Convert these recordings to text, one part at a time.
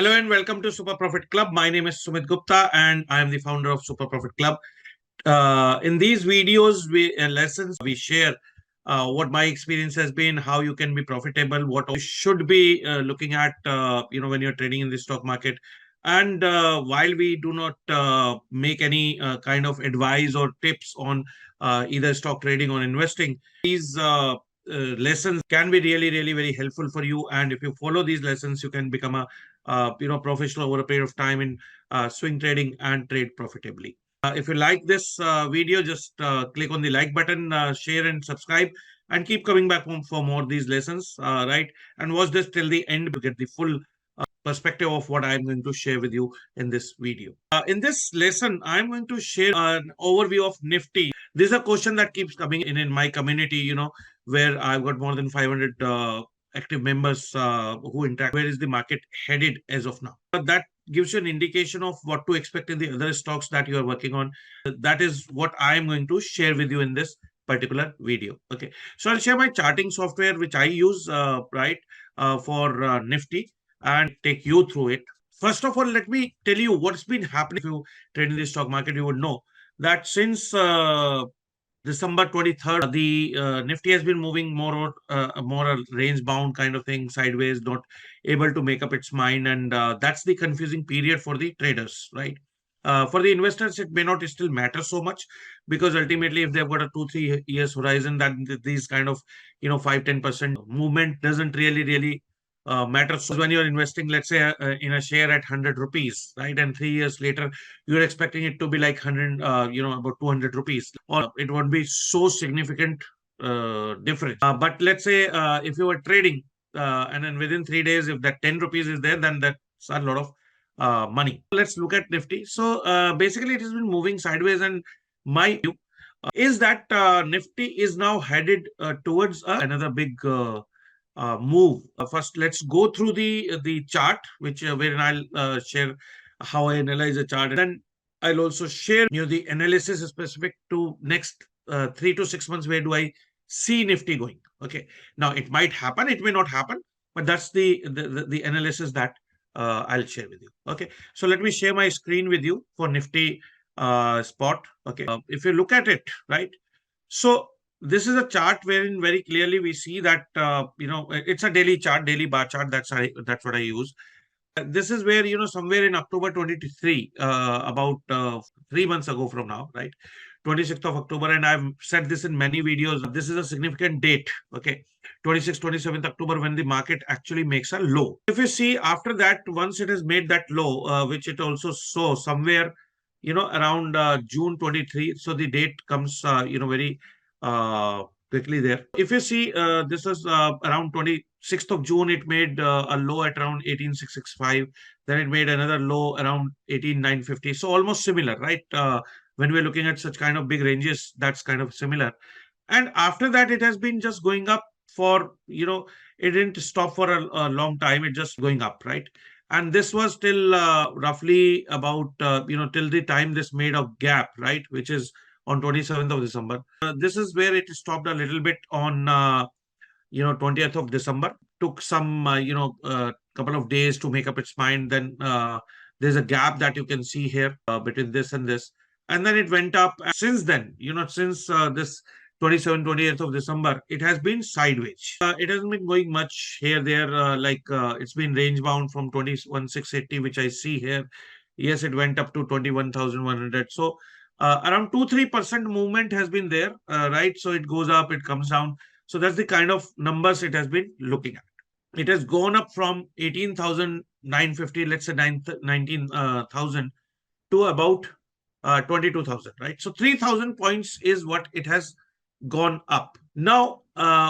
Hello and welcome to Super Profit Club. My name is Sumit Gupta and I am the founder of Super Profit Club. In these videos, lessons we share what my experience has been, how you can be profitable, what you should be looking at, when you're trading in the stock market. And while we do not make any kind of advice or tips on either stock trading or investing, these lessons can be really, really very helpful for you. And if you follow these lessons, you can become a professional over a period of time in swing trading and trade profitably. If you like this video, just click on the like button, share and subscribe, and keep coming back home for more of these lessons, right? And watch this till the end to get the full perspective of what I'm going to share with you in this video. In this lesson, I'm going to share an overview of Nifty. This is a question that keeps coming in my community, where I've got more than 500 active members who interact. Where is the market headed as of now? That gives you an indication of what to expect in the other stocks that you are working on. That is what I am going to share with you in this particular video. Okay, so I'll share my charting software which I use, for Nifty, and take you through it. First of all, let me tell you what's been happening. If you trade in the stock market, you would know that since December 23rd, the Nifty has been moving more a range bound kind of thing, sideways, not able to make up its mind. And that's the confusing period for the traders, right? For the investors, it may not still matter so much because ultimately, if they've got a 2-3 years horizon, that these kind of 5-10% movement doesn't really matter. So when you're investing, let's say in a share at 100 rupees, right, and 3 years later you're expecting it to be like 100, about 200 rupees, or it won't be so significant difference. But let's say if you were trading and then within 3 days, if that 10 rupees is there, then that's a lot of money. Let's look at Nifty. So basically, it has been moving sideways, and my view is that Nifty is now headed towards another big move. First, let's go through the chart, which wherein I'll share how I analyze a chart. And then I'll also share the analysis specific to next 3 to 6 months. Where do I see Nifty going? Okay. Now it might happen, it may not happen, but that's the analysis that I'll share with you. Okay. So let me share my screen with you for Nifty spot. Okay. If you look at it, right? So this is a chart wherein very clearly we see that it's a daily chart, daily bar chart. That's what I use. This is where somewhere in October 23, about 3 months ago from now, right? 26th of October, and I've said this in many videos. This is a significant date. Okay, 26th, 27th October, when the market actually makes a low. If you see after that, once it has made that low, which it also saw somewhere around June 23. So the date comes, very quickly there. If you see, this is around 26th of June, it made a low at around 18,665. Then it made another low around 18,950. So almost similar, right? When we're looking at such kind of big ranges, that's kind of similar. And after that, it has been just going up for, it didn't stop for a long time. It just going up, right? And this was till roughly about, till the time this made a gap, right? Which is on 27th of December. This is where it stopped a little bit on, 20th of December. Took some, couple of days to make up its mind. Then there's a gap that you can see here between this and this. And then it went up. And since then, since this 20th of December, it has been sideways. It hasn't been going much here, there, it's been range bound from 21,680, which I see here. Yes, it went up to 21,100. So around 2-3% movement has been there, right? So it goes up, it comes down. So that's the kind of numbers it has been looking at. It has gone up from 18,950, let's say 19,000 to about 22,000, right? So 3,000 points is what it has gone up. Now,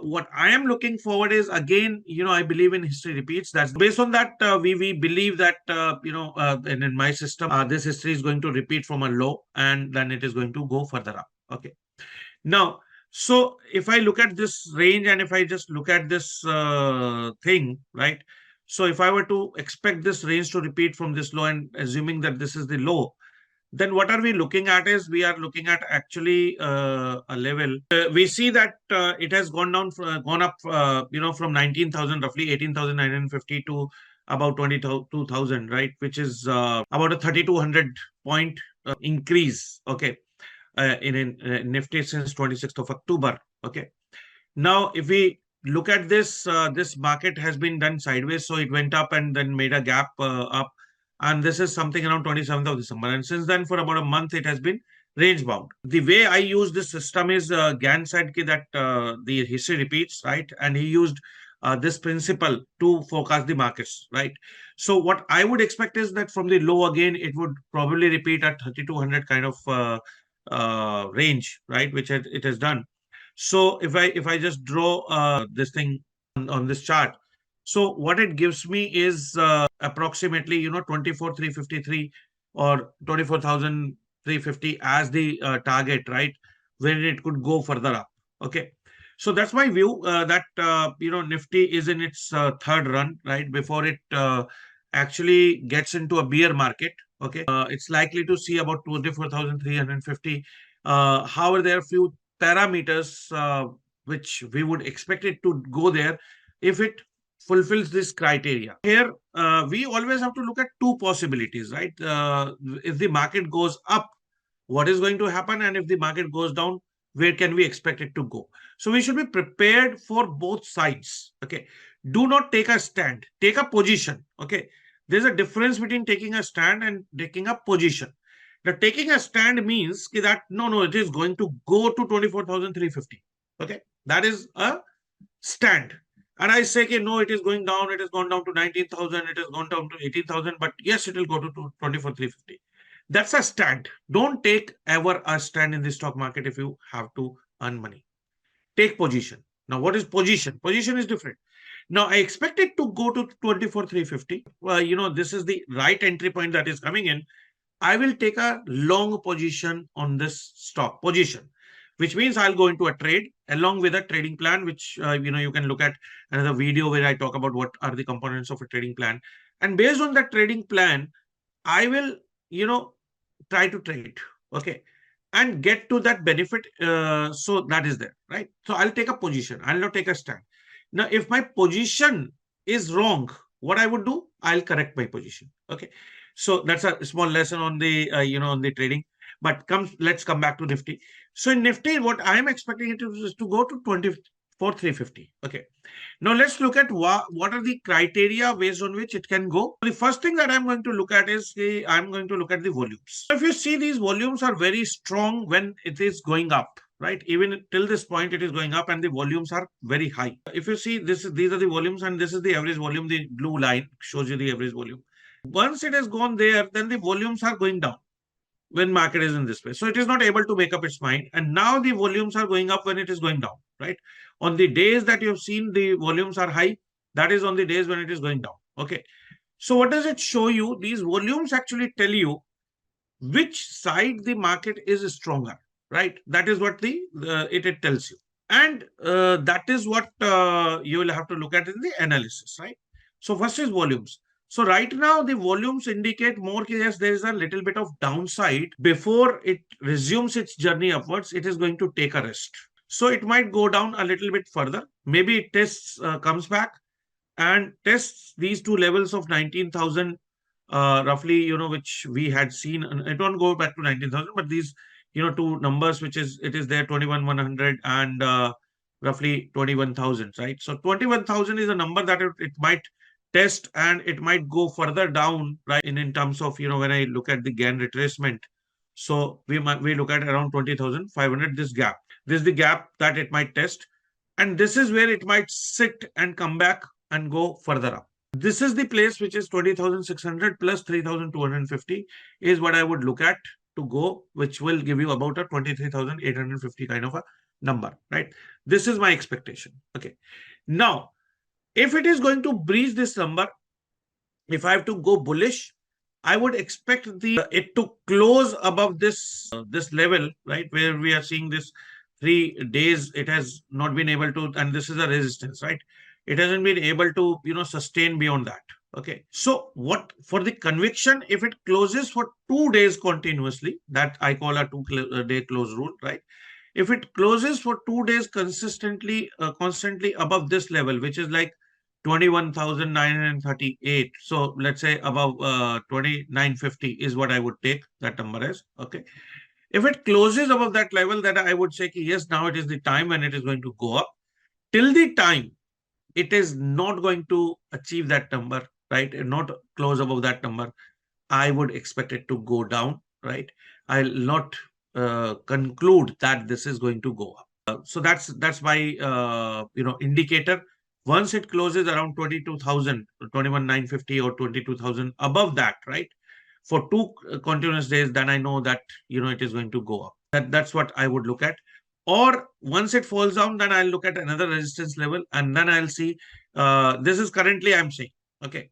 what I am looking forward is, again, I believe in history repeats. That's based on that, we believe that, and in my system, this history is going to repeat from a low, and then it is going to go further up. Okay. Now, so if I look at this range and if I just look at this thing, right? So if I were to expect this range to repeat from this low, and assuming that this is the low, then what are we looking at is we are looking at actually a level. We see that it has gone up, from 19,000, roughly 18,950 to about 22,000, right? Which is about a 3,200 point increase, okay, in Nifty since 26th of October, okay. Now, if we look at this, this market has been done sideways. So it went up and then made a gap up. And this is something around 27th of December. And since then, for about a month, it has been range bound. The way I use this system is Gan said that the history repeats, right? And he used this principle to forecast the markets, right? So what I would expect is that from the low again, it would probably repeat at 3,200 kind of range, right? Which it has done. So if I just draw this thing on this chart, so what it gives me is approximately 24,353 or 24,350 as the target, right? Where it could go further up. Okay. So that's my view that Nifty is in its third run, right? Before it actually gets into a bear market. Okay. It's likely to see about 24,350. However, there are few parameters which we would expect it to go there if it fulfills this criteria. Here, we always have to look at two possibilities, right? If the market goes up, what is going to happen? And if the market goes down, where can we expect it to go? So we should be prepared for both sides. Okay. Do not take a stand, take a position. Okay. There's a difference between taking a stand and taking a position. Now, taking a stand means that no, it is going to go to 24,350. Okay. That is a stand. And I say, okay, no, it is going down. It has gone down to 19,000. It has gone down to 18,000. But yes, it will go to 24,350. That's a stand. Don't take ever a stand in the stock market if you have to earn money. Take position. Now, what is position? Position is different. Now, I expect it to go to 24,350. This is the right entry point that is coming in. I will take a long position on this stock position, which means I'll go into a trade along with a trading plan, which you can look at another video where I talk about what are the components of a trading plan. And based on that trading plan, I will, try to trade, okay, and get to that benefit. So that is there, right? So I'll take a position. I'll not take a stand. Now, if my position is wrong, what I would do, I'll correct my position. Okay. So that's a small lesson on the, on the trading. But let's come back to Nifty. So in Nifty, what I'm expecting it is to go to 24,350. Okay. Now let's look at what are the criteria based on which it can go. The first thing that I'm going to look at is I'm going to look at the volumes. If you see, these volumes are very strong when it is going up, right? Even till this point, it is going up and the volumes are very high. If you see, these are the volumes and this is the average volume. The blue line shows you the average volume. Once it has gone there, then the volumes are going down when market is in this way. So it is not able to make up its mind. And now the volumes are going up when it is going down, right? On the days that you have seen the volumes are high, that is on the days when it is going down. Okay. So what does it show you? These volumes actually tell you which side the market is stronger, right? That is what it tells you. And that is what you will have to look at in the analysis, right? So first is volumes. So right now the volumes indicate more, yes, there is a little bit of downside. Before it resumes its journey upwards, it is going to take a rest. So it might go down a little bit further. Maybe it comes back and tests these two levels of 19,000 roughly, which we had seen. And it won't go back to 19,000, but these, two numbers, which is, it is there 21,100 and roughly 21,000, right? So 21,000 is a number that it might test and it might go further down, right? In terms of, when I look at the gain retracement. So we look at around 20,500, this gap. This is the gap that it might test. And this is where it might sit and come back and go further up. This is the place which is 20,600 plus 3,250 is what I would look at to go, which will give you about a 23,850 kind of a number, right? This is my expectation. Okay. Now, if it is going to breach this number, if I have to go bullish, I would expect it to close above this level, right? Where we are seeing this 3 days, it has not been able to, and this is a resistance, right? It hasn't been able to, sustain beyond that. Okay. So what for the conviction, if it closes for 2 days continuously, that I call a 2-day close rule, right? If it closes for 2 days consistently, constantly above this level, which is like 21,938. So let's say above 2950 is what I would take that number as. Okay. If it closes above that level, then I would say yes, now it is the time when it is going to go up. Till the time it is not going to achieve that number, right? And not close above that number, I would expect it to go down, right? I'll not conclude that this is going to go up. So that's my indicator. Once it closes around 22,000, 21,950 or 22,000 above that, right? For two continuous days, then I know that it is going to go up. That's what I would look at. Or once it falls down, then I'll look at another resistance level, and then I'll see. This is currently I'm saying, okay,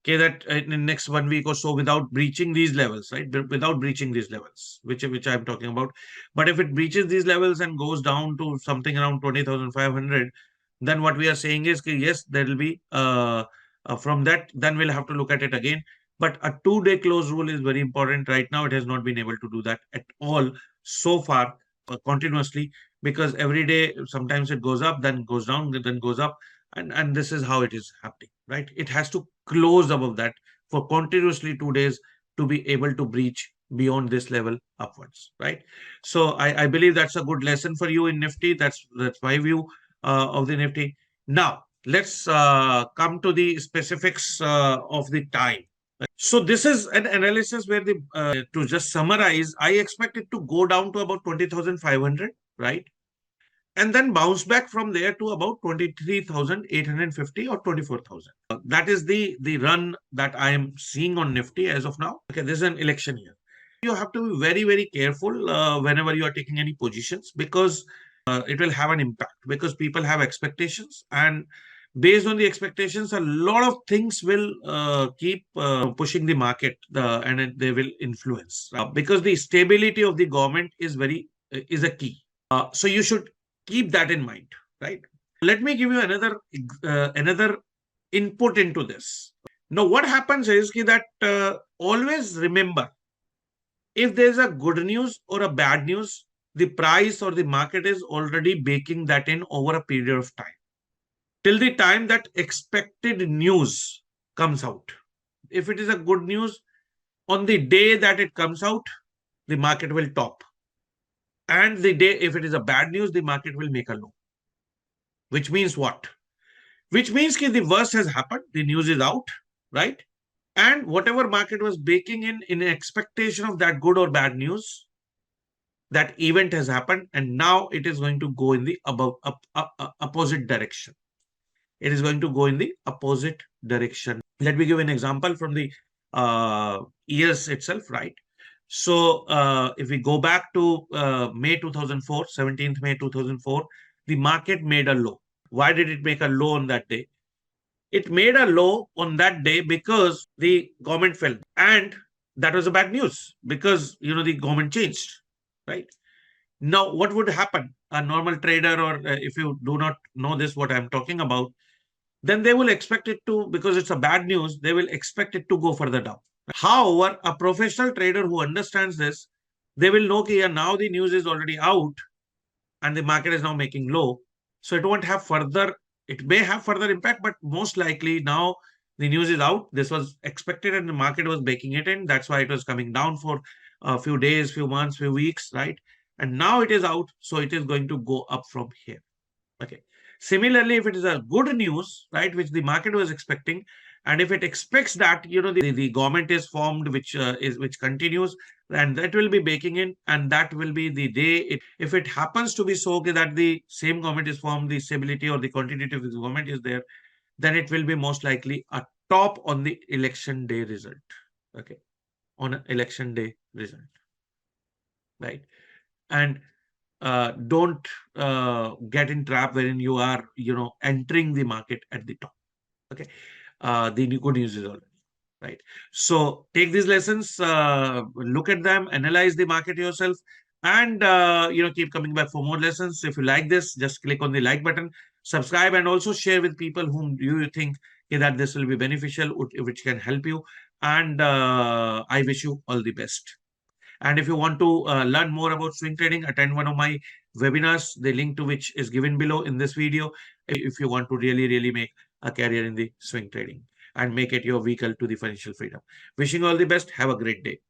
that in the next 1 week or so, without breaching these levels, right? Without breaching these levels, which I'm talking about. But if it breaches these levels and goes down to something around 20,500, then what we are saying is, yes, there will be from that, then we'll have to look at it again. But a 2-day close rule is very important. Right now, it has not been able to do that at all so far continuously, because every day sometimes it goes up, then goes down, then goes up, and this is how it is happening, right? It has to close above that for continuously 2 days to be able to breach beyond this level upwards, right? So I believe that's a good lesson for you in Nifty. That's my view of the Nifty. Now let's come to the specifics of the time. So this is an analysis where to just summarize, I expect it to go down to about 20,500, right? And then bounce back from there to about 23,850 or 24,000. That is the run that I am seeing on Nifty as of now. Okay, this is an election year. You have to be very, very careful whenever you are taking any positions, because it will have an impact, because people have expectations, and based on the expectations, a lot of things will keep pushing the market, and they will influence, because the stability of the government is a key. So you should keep that in mind, right? Let me give you another input into this. Now, what happens is that always remember, if there's a good news or a bad news, the price or the market is already baking that in over a period of time, till the time that expected news comes out. If it is a good news, on the day that it comes out, the market will top. And the day, if it is a bad news, the market will make a low. Which means what? Which means that the worst has happened, the news is out, right? And whatever market was baking in expectation of that good or bad news, that event has happened, and now it is going to go in the opposite direction. It is going to go in the opposite direction. Let me give an example from the years itself, right? So if we go back to May 2004, 17th May 2004, the market made a low. Why did it make a low on that day? It made a low on that day because the government fell, and that was a bad news, because the government changed, right? Now what would happen? A normal trader, or if you do not know this, what I'm talking about, then they will expect it to, because it's a bad news, they will expect it to go further down. However, a professional trader who understands this, they will know that now the news is already out and the market is now making low. So it may have further impact, but most likely now the news is out. This was expected and the market was baking it in. That's why it was coming down for a few days, few months, few weeks, right? And now it is out. So it is going to go up from here. Okay. Similarly, if it is a good news, right, which the market was expecting, and if it expects that the government is formed, which continues, and that will be baking in, and that will be the day. If it happens to be so okay, that the same government is formed, the stability or the continuity of the government is there, then it will be most likely a top on the election day result. Okay, on an election day result, right? And don't get in trap wherein you are entering the market at the top. Okay, the good news is already, right? So take these lessons, look at them, analyze the market yourself, and keep coming back for more lessons. If you like this, just click on the like button, subscribe, and also share with people whom you think that this will be beneficial, which can help you. And I wish you all the best. And if you want to learn more about swing trading, attend one of my webinars, the link to which is given below in this video. If you want to really, really make a career in the swing trading and make it your vehicle to the financial freedom. Wishing you all the best. Have a great day.